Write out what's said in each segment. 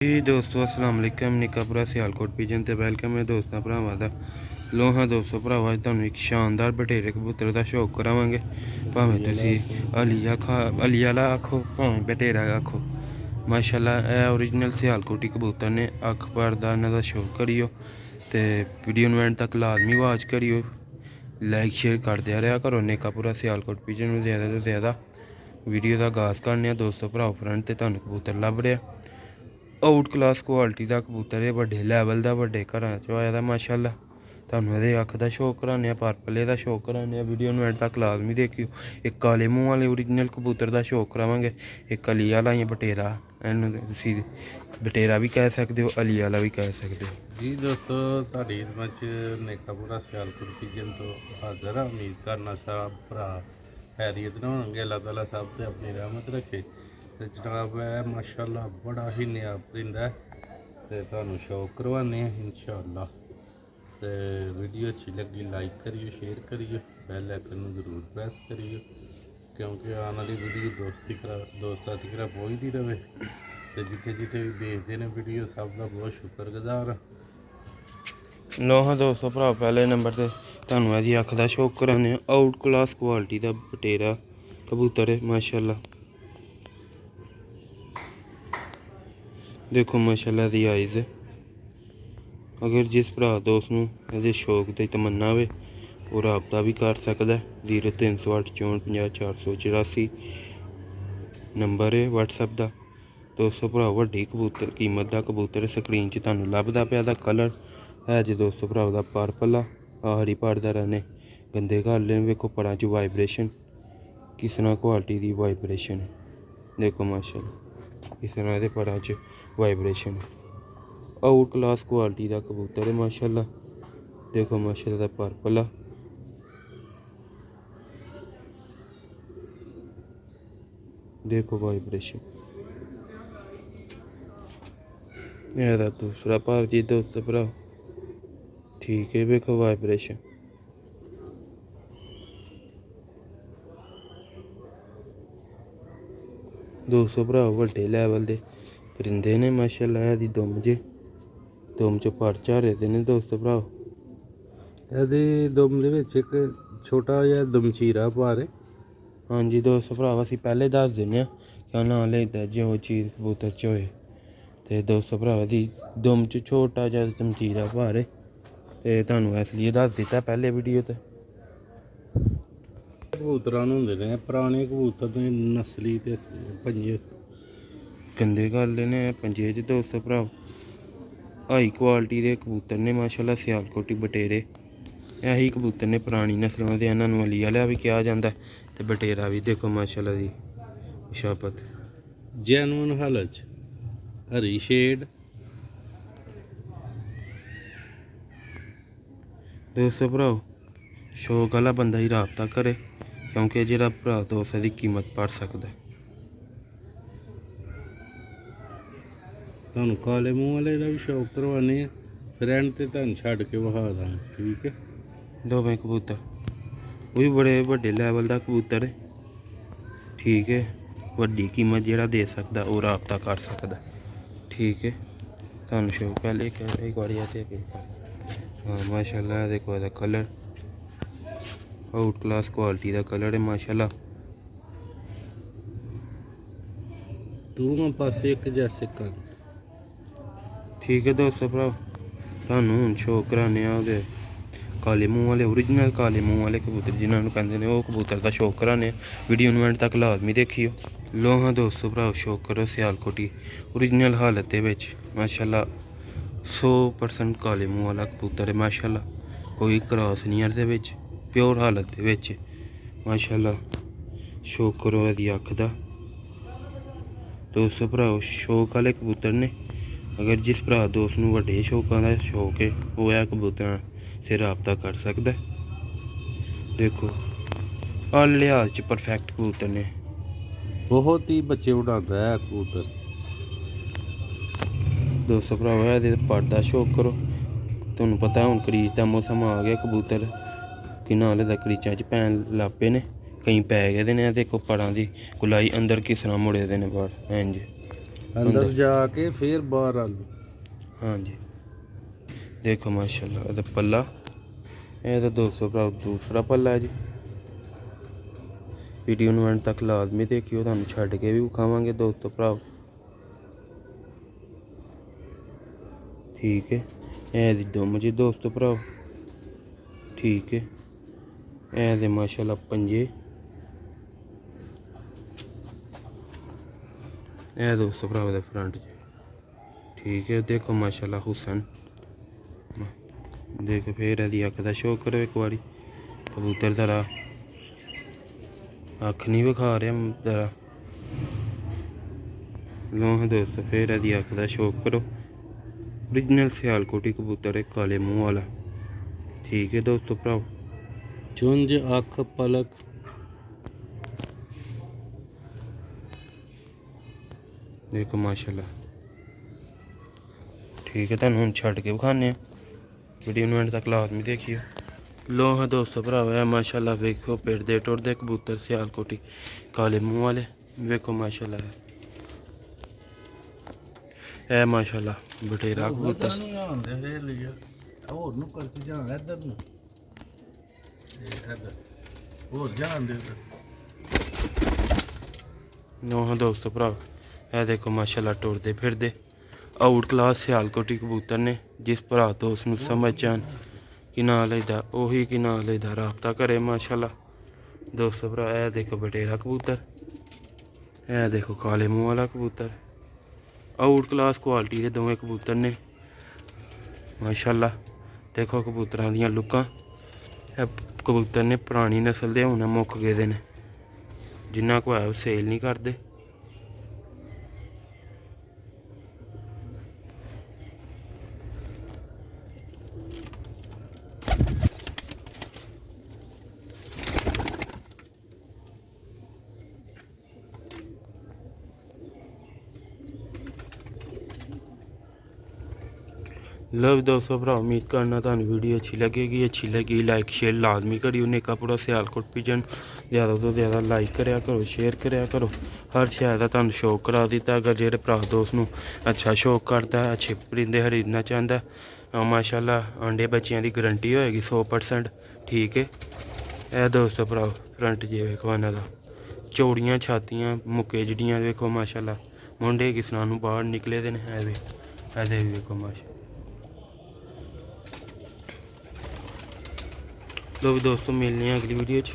जी दोस्तों अस्सलाम वालेकुम निकापुरा सियालकोट पिजन ते वेलकम है दोस्तों भरावां दा लो हाँ दोस्तों भरावा तुहानूं एक शानदार बटेरे कबूतर का शौक करावांगे भावें तुसीं अली आला आखो भावें बटेरा आखो माशाल्लाह ए ओरिजिनल सियालकोटी कबूतर ने अख भरदा इन्हां दा शौक करियो ते वीडियो नूं एंड तक लाजमी वाच करियो लाइक शेयर करदे रहा करो निकापुरा सियालकोट पिजन नूं ज़्यादा तो ज़्यादा वीडियो का आगाज़ करने दोस्तों भराओ फ्रेंड ते तुहानूं कबूतर लभ रहा आउट क्लास क्वालिटी का कबूतर है बड़े लैवल का बड़े घर आया था माशाल्लाह तुहानूं एहदे अख का शौक कराने पर्पले का शौक कराने वीडियो एंड तक लाजमी देखियो एक काले मूँह वाले ओरिजिनल कबूतर का शौक करावांगे एक अली वाला या बटेरा तुसीं बटेरा भी कह सकते हो अली वाला भी कह सकते हो जी दोस्तों ਤੁਹਾਡੀ ਖidmat नेकापुरा सियालकोट पिजन तो हाज़र हाँ। उम्मीद करना सब भरा खैरियत ना होंगे अल्लाह ताला सब ते अपनी रहमत रखे तो जनाब है माशाल्लाह बड़ा ही नियाब परिंदा है तो तुहानूं शौक करवाने इंशाअल्लाह। तो वीडियो अच्छी लगी लाइक करियो शेयर करियो बेल आइकन जरूर प्रेस करियो क्योंकि आने वाली वीडियो दोस्तां तक पहुँचती रहे तो जिथे जिथे भी देखते हैं वीडियो सब का बहुत शुक्रगुजार हाँ। लो हाँ दोस्तों भरा पहले नंबर से तुहानूं एहदी अख का शौक कराने आउट क्लास क्वालिटी का बटेरा कबूतर है माशाल्लाह देखो माशाल्लाह दी आइज़ अगर जिस भरा दोस्त नूं एहदे शौक की तमन्ना होवे वो राबता भी कर सकता है 0308 64 50 484 नंबर है WhatsApp का दोस्तों भरा वड्डी कबूतर कीमत का कबूतर स्क्रीन च तुहानूं लभदा पिया दा कलर है जी दोस्तों भरा दा पर्पल आखरी पड़दा रहने गंदे घर वेखो पड़ा च वाइब्रेशन किस तरह क्वालिटी की वाइब्रेशन है देखो माशाल्लाह इस तरह के पड़ा च वाइब्रेशन है आउट क्लास क्वालिटी का कबूतर है माशाल्लाह देखो माशाल्लाह पर्पल देखो वाइब्रेशन यह दूसरा भार जी दोस्तों भरा ठीक है देखो वाइब्रेशन दोस्तों भरा वड्डे लैवल के परिंदे ने माशाल्लाह दी दुम च पर झारे दे ने दोस्तों भराओ ਇਹਦੇ ਦੁਮ ਦੇ ਵਿੱਚ ਇੱਕ ਛੋਟਾ ਜਿਹਾ ਦਮਚੀਰਾ ਭਾਰ ਹੈ। हाँ जी दोस्तों भरावा असीं पहले दस दिन्ने क्या नाम लेता जो चीज़ कबूतर च होए तो दोस्तों भरावा दी दुम च छोटा जिहा दमचीरा भार है तो तुहानूं इसलिए दस दिता पहले वीडियो ते कबूतरां ਨੂੰ ਹੁੰਦੇ ਨੇ ਪੁਰਾਣੇ कबूतर ने नस्ली ते पंजे गंदे गल ने पंजे च दोस्तों भराओ हाई क्वालिटी के कबूतर ने माशाल्लाह सियालकोटी बटेरे यही कबूतर ने पुरानी नस्लों के इन्होंने अली वाला भी कहा जाता है तो बटेरा भी देखो माशाल्लाह दी शाबत जैनुअन हालत हरी शेड दोस्तों भराओ शौक वाला बंदा ही राबता करे क्योंकि जो भरा दोस्त की कीमत पढ़ सकता है। तुहानूं काले मूँह वाले का भी शौक करवाने फिर एंड ते तुहानूं छड्ड के विखा दां ठीक है। दोवें कबूतर वो भी बड़े बड़े लैवल का कबूतर है ठीक है वड्डी कीमत जिहड़ा दे सकदा वो राबता कर सकदा ठीक है। तुहानूं शौक पहले एक बारी आते हाँ माशाल्लाह देखो ਇਹਦਾ कलर आउट क्लास क्वालिटी का कलर है माशाल्लाह दोवां पासे एक जैसे कर ठीक है दोस्तों भराओ तुहानूं हुण शौक कराने आ काले मूँह वाले ओरिजिनल काले मूँह वाले कबूतर जिन्होंने कहते हैं वो कबूतर का शौक कराने वीडियो एंड तक लाजमी देखियो। लो हाँ दोस्तों भराओ शौक करो सियालकोटी ओरिजिनल हालत के विच माशाल्लाह 100% काले मूँह वाला कबूतर है माशाल्लाह कोई क्रॉस नहीं है दे प्योर हालत के विच माशाल्लाह शौक करो यदि अख दा दोस्तों भराओ शौक वाले कबूतर ने अगर जिस भरा दोस्त नूं वड्डे शौकों का शौक है वो है कबूतर से राबता कर सकता है। देखो हर लिहाज च परफेक्ट कबूतर ने बहुत ही बच्चे उड़ाता है कबूतर। दोस्तों भराओ ये पढ़दा शौक करो तुहानूं पता हुण करीच का मौसम आ गया कबूतर कि नाल दा करीचां च पैन लापे ने कई पै गए ने देखो पड़ां दी गुलाई अंदर किस तरह मुड़े दे ने बाहर इंज ਅੰਦਰ ਜਾ ਕੇ ਫਿਰ ਬਾਹਰ ਆਲੂ। ਹਾਂਜੀ ਦੇਖੋ ਮਾਸ਼ਾਅੱਲਾ ਇਹਦਾ ਪੱਲਾ, ਇਹ ਤਾਂ ਦੋਸਤੋ ਭਰਾ ਦੂਸਰਾ ਪੱਲਾ ਹੈ ਜੀ। ਵੀਡੀਓ ਨੂੰ ਐਂਡ ਤੱਕ ਲਾਜ਼ਮੀ ਦੇਖਿਓ, ਤੁਹਾਨੂੰ ਛੱਡ ਕੇ ਵੀ ਵਿਖਾਵਾਂਗੇ ਦੋਸਤੋ ਭਰਾ। ਠੀਕ ਹੈ, ਇਹਦੀ ਦੁਮ ਜੀ ਦੋਸਤੋ ਭਰਾ। ਠੀਕ ਹੈ, ਇਹਦੇ ਮਾਸ਼ਾਅੱਲਾ ਪੰਜੇ, ਇਹ ਦੋਸਤੋ ਭਰਾ ਦੇ ਫਰੰਟ ਜੀ। ਠੀਕ ਹੈ, ਦੇਖੋ ਮਾਸ਼ਾਅੱਲਾ ਹੁਸਨ। ਦੇਖ ਫਿਰ ਇਹਦੀ ਅੱਖ ਦਾ ਸ਼ੌਕ ਕਰੋ ਇੱਕ ਵਾਰੀ। ਕਬੂਤਰ ਜ਼ਰਾ ਅੱਖ ਨਹੀਂ ਵਿਖਾ ਰਿਹਾ ਜ਼ਰਾ। ਲੋ ਹਾਂ ਦੋਸਤੋ, ਫਿਰ ਇਹਦੀ ਅੱਖ ਦਾ ਸ਼ੌਕ ਕਰੋ। ओरिजिनल सियालकोटी कबूतर है, काले मुंह वाला। ठीक है दोस्तों भराओ, चुंज अख पलक देखो माशाल्लाह। ठीक है, तुहानू हुण छड्ड के विखाने, वीडियो नू एंड तक लाजमी देखियो। लो हाँ दोस्तों भराओ, है माशाल्लाह वेखो पिटदे टुरदे कबूतर सियालकोटी काले मुंह वाले। वेखो माशाल्लाह है माशाल्लाह बटेरा कबूतर। नो हाँ दोस्तों भरा, है देखो माशाल्लाह टुरदे फिरदे आउट क्लास सियालकोटी कबूतर ने। जिस भरा दोस्त नू समझ जान कि ना लेदा उही कि ना लेदा राबता करे माशाल्लाह। दोस्तों भरा है देखो बटेरा कबूतर, है देखो काले मुंह वाला कबूतर। आउट क्लास क्वालिटी के दोवें कबूतर ने माशाल्लाह। देखो कबूतरां दियां लुक्कां, कबूतर ने पुरानी नस्ल दे हुण मुक्क गेदे ने, जिन्ना को है ओह् सेल नहीं करदे। लो दोस्तों भरा, उम्मीद करना तुहानू वीडियो अच्छी लगेगी। अच्छी लगी लाइक शेयर लाजमी करियो। नेकापुरा सियालकोट पिजन ज़्यादा तो ज़्यादा लाइक करया करो, शेयर करया करो। हर शहर का तुहानू शौक करा दिता। अगर जेह्ड़े भरा दोस्त नू अच्छा शौक करता है, अच्छे परिंदे खरीदना चाहता है, माशाल्लाह अंडे बच्चियां की गारंटी होएगी 100%। ठीक है, यह दोस्तों भरा फ्रंट जे वेखो इन्हां दा, चौड़ियां छातियां मुक्के जड़ियां वेखो माशाल्लाह। मुंडे किस नू बाहर निकले दे ने, ऐसे भी वेखो माशा। लो भी दोस्तों, मिलने हैं अगली वीडियो च।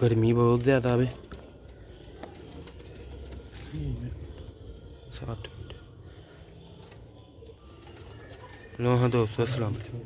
गर्मी बहुत ज़्यादा है। 60 मिनट। लो हाँ दोस्तों, अस्सलाम वालेकुम।